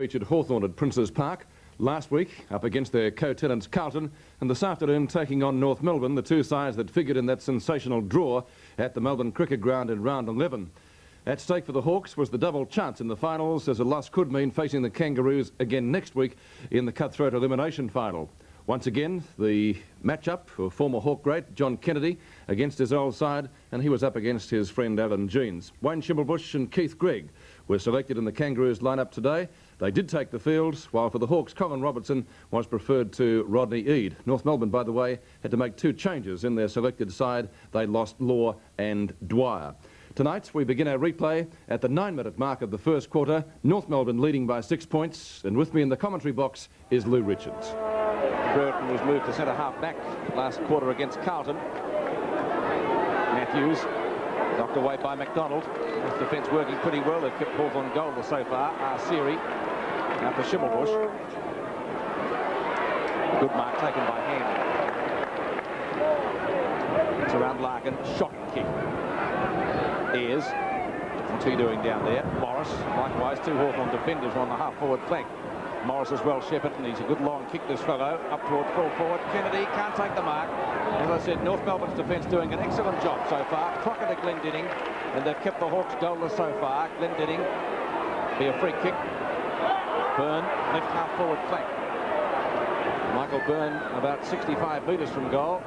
Featured Hawthorn at Princes Park last week up against their co-tenants Carlton, and this afternoon taking on North Melbourne, the two sides that figured in that sensational draw at the Melbourne Cricket Ground in round 11. At stake for the Hawks was the double chance in the finals, as a loss could mean facing the Kangaroos again next week in the cutthroat elimination final. Once again, the matchup for former Hawk great John Kennedy against his old side, and he was up against his friend Alan Jeans. Wayne Schimmelbusch and Keith Gregg were selected in the Kangaroos lineup today. They did take the field, while for the Hawks, Colin Robertson was preferred to Rodney Eade. North Melbourne, by the way, had to make two changes in their selected side. They lost Law and Dwyer. Tonight, we begin our replay at the 9-minute mark of the first quarter. North Melbourne leading by 6 points, and with me in the commentary box is Lou Richards. Burton was moved to centre-half back last quarter against Carlton. Matthews knocked away by McDonald. This defence working pretty well. They've kept Hawthorn goal so far. Arsiri out to Schimmelbusch. Good mark taken by Hand. It's around Larkin. Shocking kick. Ayres. What's he doing down there? Morris. Likewise, two Hawthorn defenders on the half-forward flank. Morris is well shepherded, and he's a good long kick, this fellow, up toward full forward. Kennedy can't take the mark. As I said, North Melbourne's defence doing an excellent job so far. Crocker to Glendinning, and they've kept the Hawks goalless so far. Glendinning, be a free kick. Byrne, left half forward flank. Michael Byrne about 65 metres from goal.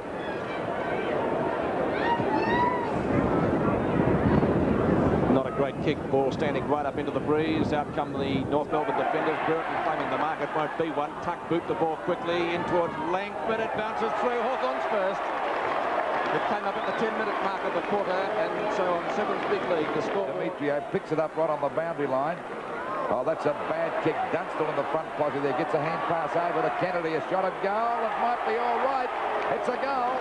Not a great kick, ball standing right up into the breeze. Out come the North Melbourne defenders. Burton claiming the mark. It won't be one. Tuck boot the ball quickly in towards Langford. It bounces through. Hawthorn's first. It came up at the 10-minute mark of the quarter, and so on Sevens Big League, the score. Demetrio picks it up right on the boundary line. Oh, that's a bad kick. Dunstall in the front pocket there. Gets a hand pass over to Kennedy. A shot at goal. It might be all right. It's a goal.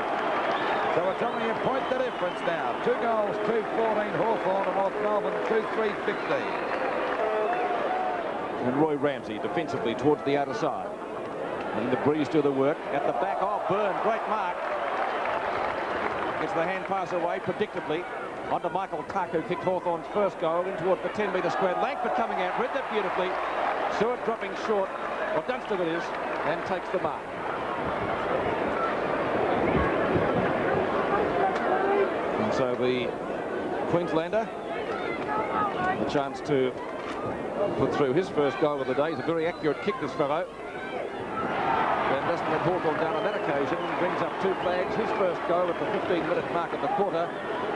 So it's only a point the difference now. 2 goals, 2-14 Hawthorn, and North Melbourne 2-3-15. And Roy Ramsey defensively towards the outer side. And the breeze do the work. At the back, oh, Byrne, great mark. Gets the hand pass away predictably. Onto Michael Tuck, who kicked Hawthorn's first goal in towards the 10-metre square. Langford coming out, read that beautifully. Stewart dropping short, well, Dunstall it is, and takes the mark. And so the Queenslander, a chance to put through his first goal of the day. He's a very accurate kick, this fellow. And doesn't let Hawthorn down on that occasion. He brings up 2 flags. His first goal at the 15-minute mark of the quarter.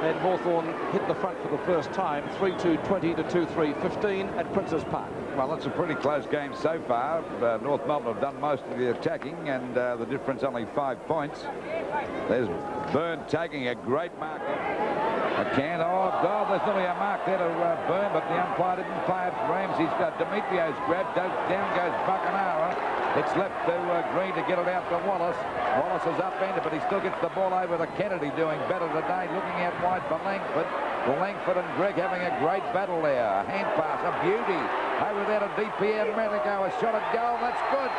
And Hawthorn hit the front for the first time, 3-2-20 to 2-3-15 at Princes Park. Well, that's a pretty close game so far. North Melbourne have done most of the attacking, and the difference only 5 points. There's Byrne taking a great mark. Oh, God, there's nearly a mark there to Byrne, but the umpire didn't play it. Ramsey's got Demetrio's grab. Down goes Buckenara. It's left to Green to get it out to Wallace. Wallace is upended, but he still gets the ball over to Kennedy, doing better today. Looking out wide for Langford. Langford and Gregg having a great battle there. A hand pass, a beauty. Over there to DPM Medico. A shot at goal. That's good.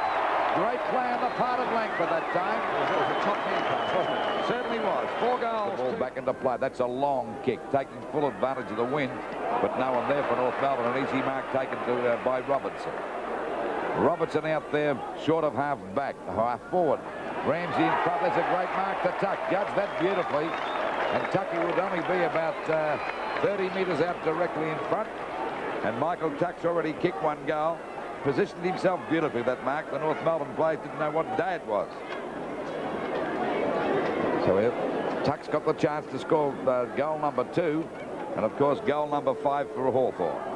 Great play on the part of Langford that time. It was a top hand pass, wasn't it? Certainly was. 4 goals. The ball back into play. That's a long kick, taking full advantage of the wind, but no one there for North Melbourne. An easy mark taken to by Robertson. Robertson out there, short of half back, half forward. Ramsey in front. There's a great mark to Tuck. Judged that beautifully. And Tucky would only be about 30 metres out directly in front. And Michael Tuck's already kicked 1 goal. Positioned himself beautifully, that mark. The North Melbourne players didn't know what day it was. So Tuck's got the chance to score goal number 2. And, of course, goal number 5 for Hawthorn.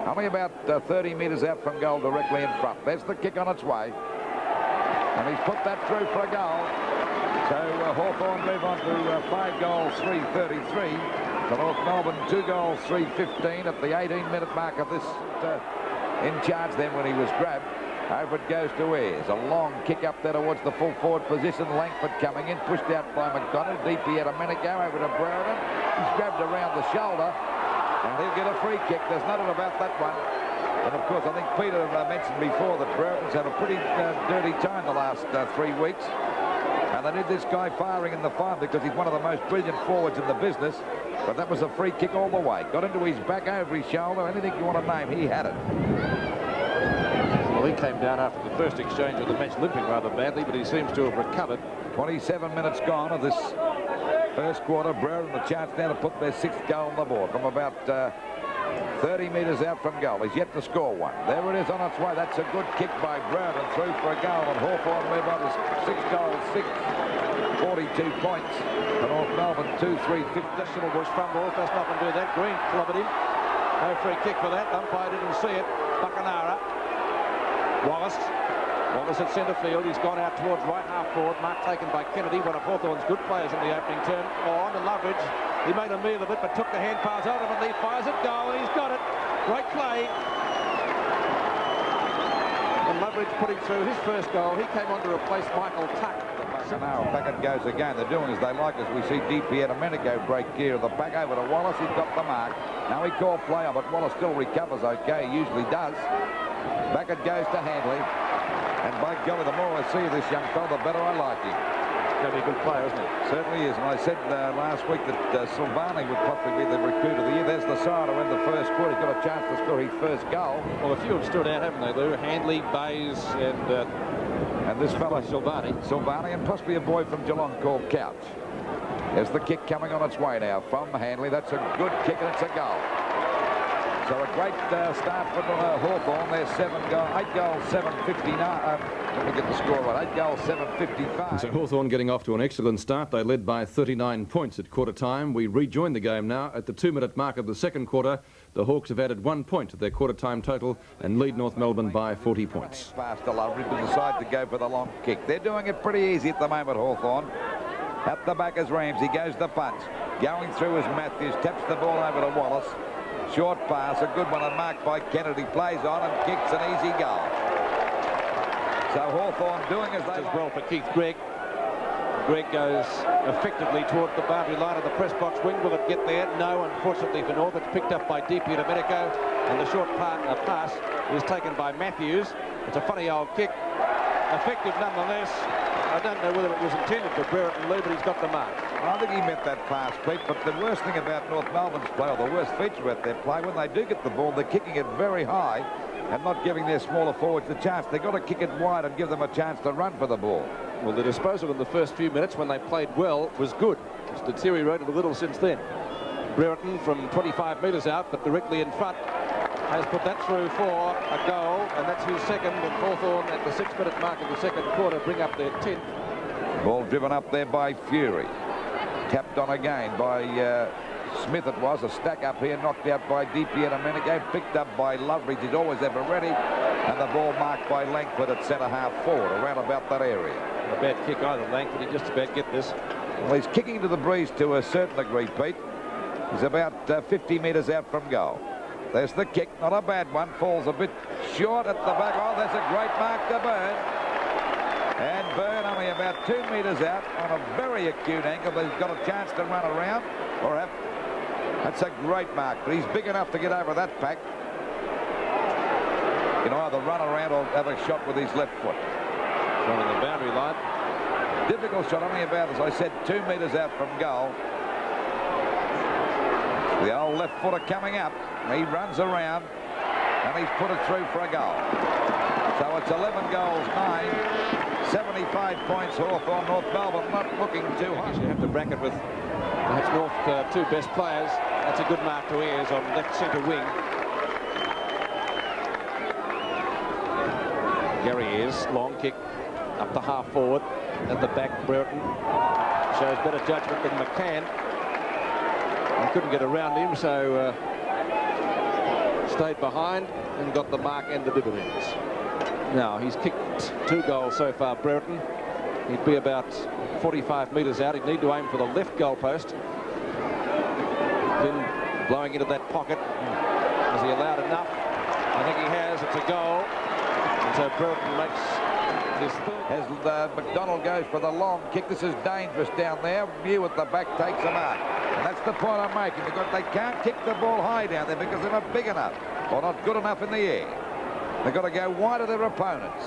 Only about 30 metres out from goal directly in front. There's the kick on its way. And he's put that through for a goal. So Hawthorn move on to 5 goals, 3-33. To North Melbourne, 2 goals, 3-15 at the 18-minute mark of this in charge then when he was grabbed. Over it goes to Ayres. A long kick up there towards the full forward position. Langford coming in, pushed out by McDonald. DP had a minute go over to Brereton. He's grabbed around the shoulder. And he'll get a free kick. There's nothing about that one. And, of course, I think Peter mentioned before that Brereton's had a pretty dirty time the last 3 weeks. And they need this guy firing in the final because he's one of the most brilliant forwards in the business. But that was a free kick all the way. Got into his back, over his shoulder. Anything you want to name, he had it. Well, he came down after the first exchange with the match, limping rather badly, but he seems to have recovered. 27 minutes gone of this first quarter. Brereton a chance now to put their 6th goal on the board from about 30 metres out from goal. He's yet to score one. There it is on its way. That's a good kick by Brereton through for a goal, and Hawthorn move on to 6 goals, 42 points. And North Melbourne 2-3, 50. Bush fumble, does not do that. Green clobbered him. No free kick for that. Umpire didn't see it. Buckenara. Wallace at centre field. He's gone out towards right half forward. Mark taken by Kennedy, one of Hawthorn's good players in the opening turn. On to Loveridge. He made a meal of it, but took the hand pass. Ultimately fires it. Goal. He's got it. Great play. And Loveridge putting through his first goal. He came on to replace Michael Tuck. Now back it goes again. They're doing as they like, as we see DP Domenico break gear of the back over to Wallace. He's got the mark. Now he called play on, but Wallace still recovers okay. He usually does. Back it goes to Handley. And by golly, the more I see of this young fellow, the better I like him. He's going to be a good player, isn't he? Certainly is. And I said last week that Silvani would possibly be the recruit of the year. There's the side in the first quarter. He's got a chance to score his first goal. Well, a few have stood out, haven't they, Lou? Handley, Bays, and this fellow, Silvani, and possibly a boy from Geelong called Couch. There's the kick coming on its way now from Handley. That's a good kick, and it's a goal. So a great start for Hawthorn. They're 8 goals, 7.59. Let me get the score right. 8 goals, 7.55. So Hawthorn getting off to an excellent start. They led by 39 points at quarter time. We rejoin the game now at the 2-minute mark of the second quarter. The Hawks have added 1 point to their quarter time total and lead North Melbourne by 40 points. Pass to Loveridge, but decide to go for the long kick. They're doing it pretty easy at the moment, Hawthorn. At the back is Ramsey, goes the punch. Going through is Matthews, taps the ball over to Wallace. Short pass, a good one, and marked by Kennedy. Plays on and kicks an easy goal. So Hawthorn doing as they well for Keith Gregg. Gregg goes effectively toward the boundary line of the press box wing. Will it get there? No, unfortunately for North. It's picked up by DP Domenico, and the short pass is taken by Matthews. It's a funny old kick. Effective nonetheless. I don't know whether it was intended for Brereton, Lou, but he's got the mark. I think he meant that pass, Pete, but the worst thing about North Melbourne's play, or the worst feature about their play, when they do get the ball, they're kicking it very high and not giving their smaller forwards the chance. They've got to kick it wide and give them a chance to run for the ball. Well, the disposal in the first few minutes, when they played well, was good. It's deteriorated a little since then. Brereton from 25 metres out, but directly in front, has put that through for a goal, and that's his second. And Hawthorn at the 6-minute mark of the second quarter bring up their 10th. Ball driven up there by Fury. Tapped on again by Smith, it was. A stack up here, knocked out by DP Domenico, picked up by Loveridge. He's always ever ready. And the ball marked by Langford at centre half forward, around about that area. A bad kick either, Langford. He just about get this. Well, he's kicking to the breeze to a certain degree, Pete. He's about 50 metres out from goal. There's the kick, not a bad one. Falls a bit short at the back. Oh, there's a great mark to Byrne. And Byrne only about 2 metres out on a very acute angle, but he's got a chance to run around. That's a great mark, but he's big enough to get over that pack. You know, either run around or have a shot with his left foot. On the boundary line. Difficult shot, only about, as I said, 2 metres out from goal. The old left footer coming up. He runs around, and he's put it through for a goal. So it's 11 goals, 9, 75 points. Hawthorn, North Melbourne not looking too high. You have to bracket with perhaps North two best players. That's a good mark to Ayres on left centre wing. Gary Ayres, long kick up the half forward. At the back, Brereton shows better judgment than McCann. He couldn't get around him, so stayed behind and got the mark and the dividends. Now, he's kicked 2 goals so far, Brereton. He'd be about 45 metres out. He'd need to aim for the left goal post. Then blowing into that pocket. Has he allowed enough? I think he has. It's a goal. And so Brereton makes his third. As McDonald goes for the long kick, this is dangerous down there. Mew at the back takes a mark. And that's the point I'm making. They can't kick the ball high down there because they're not big enough or not good enough in the air. They've got to go wide of their opponents.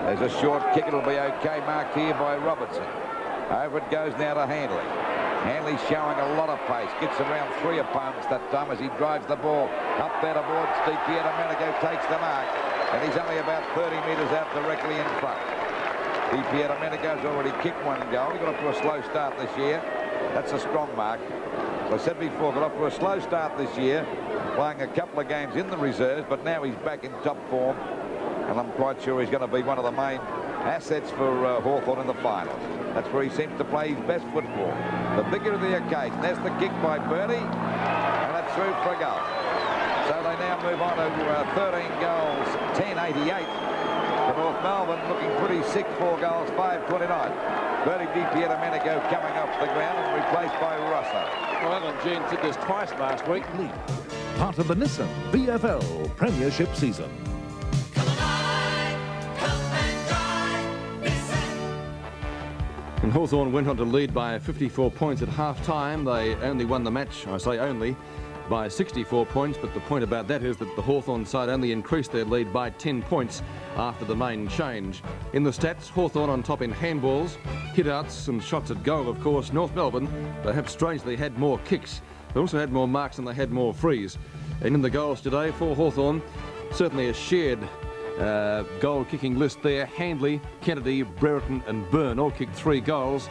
There's a short kick. It'll be okay. Marked here by Robertson. Over it goes now to Handley. Handley showing a lot of pace. Gets around 3 opponents that time as he drives the ball up there towards DP Domenico. Takes the mark. and he's only about 30 metres out directly in front. Di Pierdomenico's already kicked one goal. He got off to a slow start this year. That's a strong mark. As I said before, got off to a slow start this year, playing a couple of games in the reserves, but now he's back in top form, and I'm quite sure he's going to be one of the main assets for Hawthorn in the finals. That's where he seems to play his best football. The bigger the occasion. There's the kick by Birdie, and that's through for a goal. So they now move on to 13 goals, 10.88 for North Melbourne, looking pretty sick. 4 goals, 5.29. Birdie Di Pierdomenico coming off the ground and replaced by Russo. Well, Alan Jean did this twice last week. Part of the Nissan VFL Premiership season. And Hawthorn went on to lead by 54 points at half-time. They only won the match, I say only, by 64 points, but the point about that is that the Hawthorn side only increased their lead by 10 points after the main change. In the stats, Hawthorn on top in handballs, hit-outs and shots at goal, of course. North Melbourne, perhaps strangely, had more kicks. They also had more marks and they had more frees. And in the goals today for Hawthorn, certainly a shared goal-kicking list there. Handley, Kennedy, Brereton and Byrne all kicked 3 goals.